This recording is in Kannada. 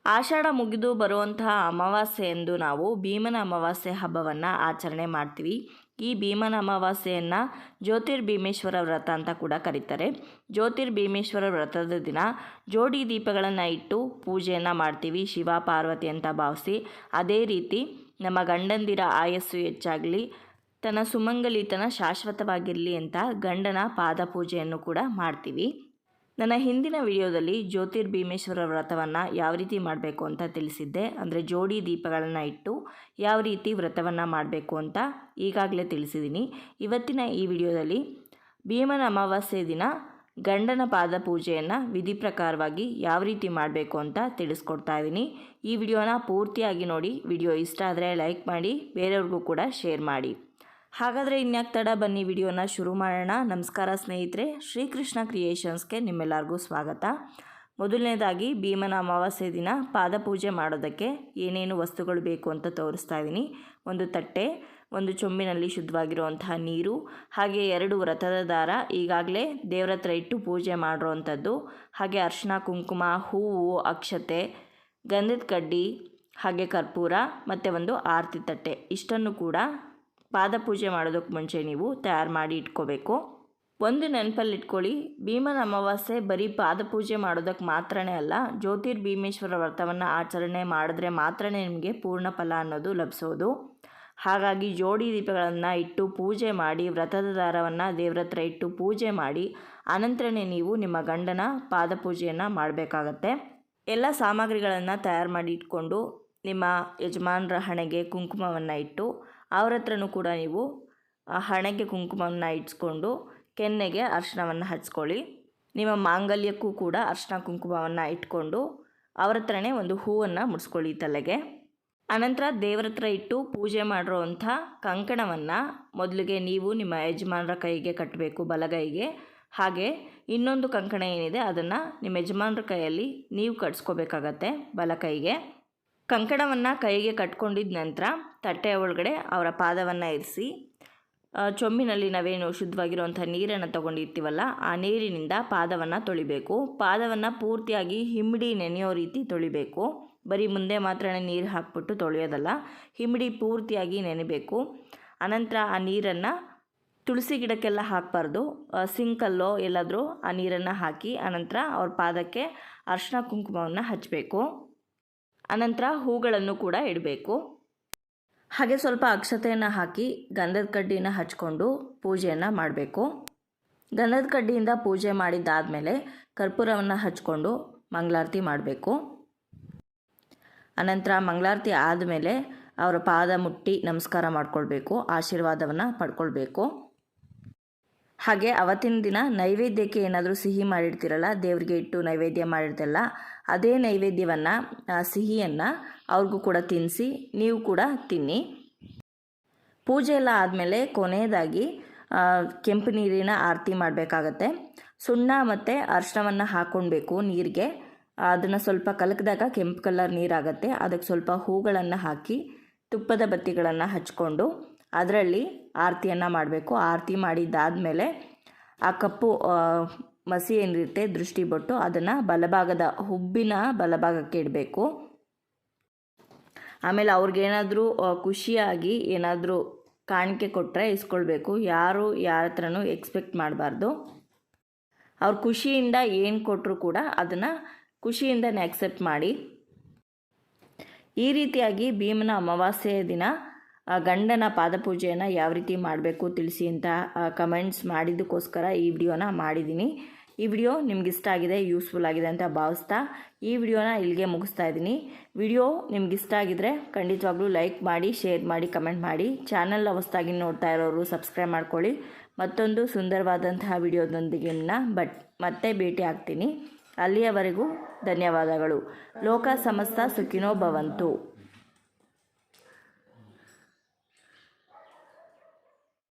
ಆಷಾಢ ಮುಗಿದು ಬರುವಂತಹ ಅಮಾವಾಸ್ಯೆಯಂದು ನಾವು ಭೀಮನ ಅಮಾವಾಸ್ಯೆ ಹಬ್ಬವನ್ನು ಆಚರಣೆ ಮಾಡ್ತೀವಿ. ಈ ಭೀಮನ ಅಮಾವಾಸ್ಯೆಯನ್ನು ಜ್ಯೋತಿರ್ಭೀಮೇಶ್ವರ ವ್ರತ ಅಂತ ಕೂಡ ಕರೀತಾರೆ. ಜ್ಯೋತಿರ್ಭೀಮೇಶ್ವರ ವ್ರತದ ದಿನ ಜೋಡಿ ದೀಪಗಳನ್ನು ಇಟ್ಟು ಪೂಜೆಯನ್ನು ಮಾಡ್ತೀವಿ, ಶಿವ ಪಾರ್ವತಿ ಅಂತ ಭಾವಿಸಿ. ಅದೇ ರೀತಿ ನಮ್ಮ ಗಂಡಂದಿರ ಆಯಸ್ಸು ಹೆಚ್ಚಾಗಲಿ, ತನ್ನ ಸುಮಂಗಲಿತನ ಶಾಶ್ವತವಾಗಿರಲಿ ಅಂತ ಗಂಡನ ಪಾದ ಪೂಜೆಯನ್ನು ಕೂಡ ಮಾಡ್ತೀವಿ. ನನ್ನ ಹಿಂದಿನ ವಿಡಿಯೋದಲ್ಲಿ ಜ್ಯೋತಿರ್ಭೀಮೇಶ್ವರ ವ್ರತವನ್ನು ಯಾವ ರೀತಿ ಮಾಡಬೇಕು ಅಂತ ತಿಳಿಸಿದ್ದೆ. ಅಂದರೆ ಜೋಡಿ ದೀಪಗಳನ್ನು ಇಟ್ಟು ಯಾವ ರೀತಿ ವ್ರತವನ್ನು ಮಾಡಬೇಕು ಅಂತ ಈಗಾಗಲೇ ತಿಳಿಸಿದ್ದೀನಿ. ಇವತ್ತಿನ ಈ ವಿಡಿಯೋದಲ್ಲಿ ಭೀಮನ ಅಮಾವಾಸ್ಯೆ ದಿನ ಗಂಡನ ಪಾದ ಪೂಜೆಯನ್ನು ವಿಧಿ ಪ್ರಕಾರವಾಗಿ ಯಾವ ರೀತಿ ಮಾಡಬೇಕು ಅಂತ ತಿಳಿಸ್ಕೊಡ್ತಾ ಇದ್ದೀನಿ. ಈ ವಿಡಿಯೋನ ಪೂರ್ತಿಯಾಗಿ ನೋಡಿ. ವಿಡಿಯೋ ಇಷ್ಟ ಆದರೆ ಲೈಕ್ ಮಾಡಿ, ಬೇರೆಯವ್ರಿಗೂ ಕೂಡ ಶೇರ್ ಮಾಡಿ. ಹಾಗಾದರೆ ಇನ್ಯಾಕೆ ತಡ, ಬನ್ನಿ ವಿಡಿಯೋನ ಶುರು ಮಾಡೋಣ. ನಮಸ್ಕಾರ ಸ್ನೇಹಿತರೆ, ಶ್ರೀಕೃಷ್ಣ ಕ್ರಿಯೇಷನ್ಸ್ಗೆ ನಿಮ್ಮೆಲ್ಲರಿಗೂ ಸ್ವಾಗತ. ಮೊದಲನೇದಾಗಿ ಭೀಮನ ಅಮಾವಾಸ್ಯೆ ದಿನ ಪಾದಪೂಜೆ ಮಾಡೋದಕ್ಕೆ ಏನೇನು ವಸ್ತುಗಳು ಬೇಕು ಅಂತ ತೋರಿಸ್ತಾ ಇದ್ದೀನಿ. ಒಂದು ತಟ್ಟೆ, ಒಂದು ಚೊಂಬಿನಲ್ಲಿ ಶುದ್ಧವಾಗಿರುವಂತಹ ನೀರು, ಹಾಗೆ 2 ವ್ರತದ ದಾರ, ಈಗಾಗಲೇ ದೇವ್ರ ಹತ್ರ ಇಟ್ಟು ಪೂಜೆ ಮಾಡಿರೋವಂಥದ್ದು, ಹಾಗೆ ಅರಿಶಿನ ಕುಂಕುಮ, ಹೂವು, ಅಕ್ಷತೆ, ಗಂಧದ ಕಡ್ಡಿ, ಹಾಗೆ ಕರ್ಪೂರ ಮತ್ತು ಒಂದು ಆರತಿ ತಟ್ಟೆ. ಇಷ್ಟನ್ನು ಕೂಡ ಪಾದಪೂಜೆ ಮಾಡೋದಕ್ಕೆ ಮುಂಚೆ ನೀವು ತಯಾರು ಮಾಡಿ ಇಟ್ಕೋಬೇಕು. ಒಂದು ನೆನಪಲ್ಲಿ ಇಟ್ಕೊಳ್ಳಿ, ಭೀಮನ ಅಮಾವಾಸ್ಯೆ ಬರೀ ಪಾದಪೂಜೆ ಮಾಡೋದಕ್ಕೆ ಮಾತ್ರನೇ ಅಲ್ಲ, ಜ್ಯೋತಿರ್ಭೀಮೇಶ್ವರ ವ್ರತವನ್ನು ಆಚರಣೆ ಮಾಡಿದ್ರೆ ಮಾತ್ರ ನಿಮಗೆ ಪೂರ್ಣ ಫಲ ಅನ್ನೋದು ಲಭಿಸೋದು. ಹಾಗಾಗಿ ಜೋಡಿ ದೀಪಗಳನ್ನು ಇಟ್ಟು ಪೂಜೆ ಮಾಡಿ, ವ್ರತದ ದಾರವನ್ನು ದೇವ್ರ ಹತ್ರ ಇಟ್ಟು ಪೂಜೆ ಮಾಡಿ, ಆನಂತರನೇ ನೀವು ನಿಮ್ಮ ಗಂಡನ ಪಾದಪೂಜೆಯನ್ನು ಮಾಡಬೇಕಾಗತ್ತೆ. ಎಲ್ಲ ಸಾಮಗ್ರಿಗಳನ್ನು ತಯಾರು ಮಾಡಿ ಇಟ್ಕೊಂಡು ನಿಮ್ಮ ಯಜಮಾನರ ಹಣೆಗೆ ಕುಂಕುಮವನ್ನು ಇಟ್ಟು, ಅವ್ರ ಹತ್ರನೂ ಕೂಡ ನೀವು ಹಣೆಗೆ ಕುಂಕುಮವನ್ನು ಇಟ್ಸ್ಕೊಂಡು ಕೆನ್ನೆಗೆ ಅರಿಶಿನವನ್ನು ಹಚ್ಕೊಳ್ಳಿ. ನಿಮ್ಮ ಮಾಂಗಲ್ಯಕ್ಕೂ ಕೂಡ ಅರಿಶಿನ ಕುಂಕುಮವನ್ನು ಇಟ್ಕೊಂಡು ಅವ್ರ ಹತ್ರನೇ ಒಂದು ಹೂವನ್ನು ಮುಡಿಸ್ಕೊಳ್ಳಿ ತಲೆಗೆ. ಅನಂತರ ದೇವರ ಹತ್ರ ಇಟ್ಟು ಪೂಜೆ ಮಾಡಿರೋವಂಥ ಕಂಕಣವನ್ನು ಮೊದಲಿಗೆ ನೀವು ನಿಮ್ಮ ಯಜಮಾನರ ಕೈಗೆ ಕಟ್ಟಬೇಕು, ಬಲಗೈಗೆ. ಹಾಗೆ ಇನ್ನೊಂದು ಕಂಕಣ ಏನಿದೆ ಅದನ್ನು ನಿಮ್ಮ ಯಜಮಾನರ ಕೈಯಲ್ಲಿ ನೀವು ಕಟ್ಸ್ಕೋಬೇಕಾಗತ್ತೆ, ಬಲಕೈಗೆ. ಕಂಕಣವನ್ನು ಕೈಗೆ ಕಟ್ಕೊಂಡಿದ್ದ ನಂತರ ತಟ್ಟೆಯ ಒಳಗಡೆ ಅವರ ಪಾದವನ್ನು ಇರಿಸಿ, ಚೊಂಬಿನಲ್ಲಿ ನಾವೇನು ಶುದ್ಧವಾಗಿರುವಂಥ ನೀರನ್ನು ತೊಗೊಂಡಿರ್ತೀವಲ್ಲ, ಆ ನೀರಿನಿಂದ ಪಾದವನ್ನು ತೊಳಿಬೇಕು. ಪಾದವನ್ನು ಪೂರ್ತಿಯಾಗಿ ಹಿಮ್ಮಡಿ ನೆನೆಯೋ ರೀತಿ ತೊಳಿಬೇಕು. ಬರೀ ಮುಂದೆ ಮಾತ್ರ ನೀರು ಹಾಕ್ಬಿಟ್ಟು ತೊಳೆಯೋದಲ್ಲ, ಹಿಮ್ಮಡಿ ಪೂರ್ತಿಯಾಗಿ ನೆನೆಬೇಕು. ಅನಂತರ ಆ ನೀರನ್ನು ತುಳಸಿ ಗಿಡಕ್ಕೆಲ್ಲ ಹಾಕಬಾರ್ದು, ಸಿಂಕಲ್ಲೋ ಎಲ್ಲಾದರೂ ಆ ನೀರನ್ನು ಹಾಕಿ ಅನಂತರ ಅವ್ರ ಪಾದಕ್ಕೆ ಅರಿಶಿನ ಕುಂಕುಮವನ್ನು ಹಚ್ಚಬೇಕು. ಅನಂತರ ಹೂಗಳನ್ನು ಕೂಡ ಇಡಬೇಕು. ಹಾಗೆ ಸ್ವಲ್ಪ ಅಕ್ಷತೆಯನ್ನು ಹಾಕಿ ಗಂಧದ ಕಡ್ಡಿನ ಹಚ್ಕೊಂಡು ಪೂಜೆಯನ್ನು ಮಾಡಬೇಕು. ಗಂಧದ ಕಡ್ಡಿಯಿಂದ ಪೂಜೆ ಮಾಡಿದ್ದಾದಮೇಲೆ ಕರ್ಪೂರವನ್ನು ಹಚ್ಕೊಂಡು ಮಂಗಳಾರತಿ ಮಾಡಬೇಕು. ಅನಂತರ ಮಂಗಳಾರತಿ ಆದಮೇಲೆ ಅವರ ಪಾದ ಮುಟ್ಟಿ ನಮಸ್ಕಾರ ಮಾಡಿಕೊಳ್ಬೇಕು, ಆಶೀರ್ವಾದವನ್ನು ಪಡ್ಕೊಳ್ಬೇಕು. ಹಾಗೆ ಅವತ್ತಿನ ದಿನ ನೈವೇದ್ಯಕ್ಕೆ ಏನಾದರೂ ಸಿಹಿ ಮಾಡಿರ್ತೀರಲ್ಲ, ದೇವರಿಗೆ ಇಟ್ಟು ನೈವೇದ್ಯ ಮಾಡಿರ್ತಿರಲ್ಲ, ಅದೇ ನೈವೇದ್ಯವನ್ನು, ಸಿಹಿಯನ್ನು ಅವ್ರಿಗೂ ಕೂಡ ತಿನ್ನಿಸಿ ನೀವು ಕೂಡ ತಿನ್ನಿ. ಪೂಜೆ ಎಲ್ಲ ಆದಮೇಲೆ ಕೊನೆಯದಾಗಿ ಕೆಂಪು ನೀರಿನ ಆರತಿ ಮಾಡಬೇಕಾಗತ್ತೆ. ಸುಣ್ಣ ಮತ್ತು ಅರಿಶಿನವನ್ನು ಹಾಕ್ಕೊಳ್ಬೇಕು ನೀರಿಗೆ. ಅದನ್ನು ಸ್ವಲ್ಪ ಕಲಕಿದಾಗ ಕೆಂಪು ಕಲರ್ ನೀರಾಗತ್ತೆ. ಅದಕ್ಕೆ ಸ್ವಲ್ಪ ಹೂಗಳನ್ನು ಹಾಕಿ ತುಪ್ಪದ ಬತ್ತಿಗಳನ್ನು ಹಚ್ಕೊಂಡು ಅದರಲ್ಲಿ ಆರತಿಯನ್ನು ಮಾಡಬೇಕು. ಆರತಿ ಮಾಡಿದ್ದಾದಮೇಲೆ ಆ ಕಪ್ಪು ಮಸಿ ಏನಿರುತ್ತೆ ದೃಷ್ಟಿ ಬೊಟ್ಟು, ಅದನ್ನು ಬಲಭಾಗದ ಹುಬ್ಬಿನ ಬಲಭಾಗಕ್ಕೆ ಇಡಬೇಕು. ಆಮೇಲೆ ಅವ್ರಿಗೇನಾದರೂ ಖುಷಿಯಾಗಿ ಏನಾದರೂ ಕಾಣಿಕೆ ಕೊಟ್ಟರೆ ಇಸ್ಕೊಳ್ಬೇಕು. ಯಾರು ಯಾರ ಹತ್ರನೂ ಎಕ್ಸ್ಪೆಕ್ಟ್ ಮಾಡಬಾರ್ದು. ಅವ್ರ ಖುಷಿಯಿಂದ ಏನು ಕೊಟ್ಟರು ಕೂಡ ಅದನ್ನು ಖುಷಿಯಿಂದನೇ ಅಕ್ಸೆಪ್ಟ್ ಮಾಡಿ. ಈ ರೀತಿಯಾಗಿ ಭೀಮನ ಅಮಾವಾಸ್ಯೆಯ ದಿನ ಗಂಡನ ಪಾದಪೂಜೆಯನ್ನು ಯಾವ ರೀತಿ ಮಾಡಬೇಕು ತಿಳಿಸಿ ಅಂತ ಕಮೆಂಟ್ಸ್ ಮಾಡಿದ್ದಕ್ಕೋಸ್ಕರ ಈ ವಿಡಿಯೋನ ಮಾಡಿದ್ದೀನಿ. ಈ ವಿಡಿಯೋ ನಿಮಗಿಷ್ಟ ಆಗಿದೆ, ಯೂಸ್ಫುಲ್ ಆಗಿದೆ ಅಂತ ಭಾವಿಸ್ತಾ ಈ ವಿಡಿಯೋನ ಇಲ್ಲಿಗೆ ಮುಗಿಸ್ತಾ ಇದ್ದೀನಿ. ವಿಡಿಯೋ ನಿಮಗಿಷ್ಟ ಆಗಿದ್ರೆ ಖಂಡಿತವಾಗ್ಲೂ ಲೈಕ್ ಮಾಡಿ, ಶೇರ್ ಮಾಡಿ, ಕಮೆಂಟ್ ಮಾಡಿ. ಚಾನಲ್ನ ಹೊಸದಾಗಿ ನೋಡ್ತಾ ಇರೋರು ಸಬ್ಸ್ಕ್ರೈಬ್ ಮಾಡ್ಕೊಳ್ಳಿ. ಮತ್ತೊಂದು ಸುಂದರವಾದಂತಹ ವಿಡಿಯೋದೊಂದಿಗೆ ಮತ್ತೆ ಭೇಟಿ ಆಗ್ತೀನಿ. ಅಲ್ಲಿಯವರೆಗೂ ಧನ್ಯವಾದಗಳು. ಲೋಕ ಸಮಸ್ತ ಸುಖಿನೋ ಭವಂತು.